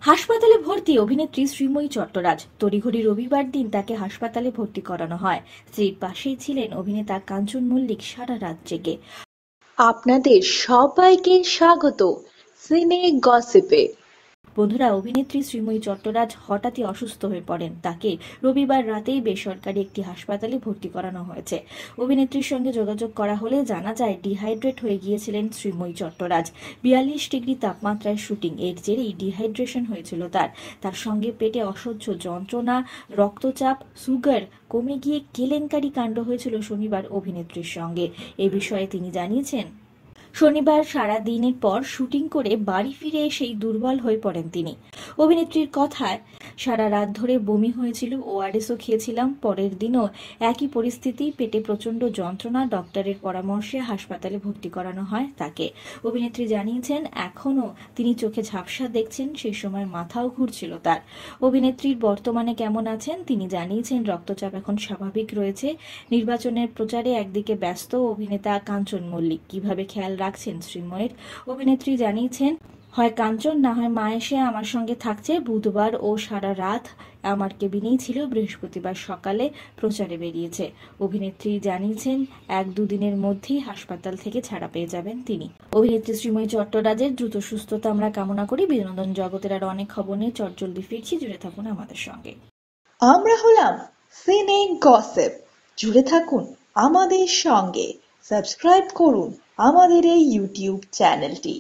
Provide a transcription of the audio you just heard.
হাসপাতালে ভর্তি অভিনেত্রী শ্রীময়ী চট্টরাজ। তড়িঘড়ি রবিবার দিন তাকে হাসপাতালে ভর্তি করানো হয়। স্ত্রীর পাশেই ছিলেন অভিনেতা কাঞ্চন মল্লিক সারা রাত জেগে। আপনাদের সবাইকে স্বাগত সিনে গসিপে। বন্ধুরা, অভিনেত্রী শ্রীময়ী চট্টরাজ হঠাৎই অসুস্থ হয়ে পড়েন। তাকে রবিবার রাতেই বেসরকারি একটি হাসপাতালে ভর্তি করানো হয়েছে। অভিনেত্রীর সঙ্গে যোগাযোগ করা হলে জানা যায় ডিহাইড্রেট হয়ে গিয়েছিলেন শ্রীময়ী চট্টরাজ। 42 ডিগ্রি তাপমাত্রায় শুটিং, এর জেরেই ডিহাইড্রেশন হয়েছিল তার সঙ্গে পেটে অসহ্য যন্ত্রণা, রক্তচাপ, সুগার কমে গিয়ে কেলেঙ্কারি কাণ্ড হয়েছিল শনিবার অভিনেত্রীর সঙ্গে। এ বিষয়ে তিনি জানিয়েছেন, শনিবার সারা দিনের পর শুটিং করে বাড়ি ফিরে এসেই দুর্বল হয়ে পড়েন তিনি। অভিনেত্রীর কথায়, সারা রাত ধরে বমি হয়েছিল, ওআরএসও খেয়েছিলাম। পরের দিনও একই পরিস্থিতি, পেটে প্রচণ্ড যন্ত্রণা। ডক্টরের পরামর্শে হাসপাতালে ভর্তি করানো হয় তাকে। অভিনেত্রী জানিয়েছেন, এখনও তিনি চোখে ঝাপসা দেখছেন, সেই সময় মাথাও ঘুরছিল তার। অভিনেত্রীর বর্তমানে কেমন আছেন তিনি জানিয়েছেন, রক্তচাপ এখন স্বাভাবিক রয়েছে। নির্বাচনের প্রচারে একদিকে ব্যস্ত অভিনেতা কাঞ্চন মল্লিক। কিভাবে খেয়াল রাখছেন শ্রীময়ীর? অভিনেত্রী জানিয়েছেন, হয় কাঞ্চন না হয় মা এসে আমার সঙ্গে থাকছে। বুধবার ও সারা রাত আমার কেবিনেই ছিল, বৃহস্পতিবার সকালে প্রচারে বেরিয়েছে। অভিনেত্রী জানিয়েছেন, 1-2 দিনের মধ্যেই হাসপাতাল থেকে ছাড়া পেয়ে যাবেন তিনি। অভিনেত্রী শ্রীময়ী চট্টরাজের দ্রুত সুস্থতা আমরা কামনা করি। বিনোদন জগতের আরো অনেক খবর নিয়ে চটজলদি ফিরছি, জুড়ে থাকুন আমাদের সঙ্গে। আমরা হলাম সিনে গসিপ, জুড়ে থাকুন আমাদের সঙ্গে। সাবস্ক্রাইব করুন আমাদের এই ইউটিউব চ্যানেলটি।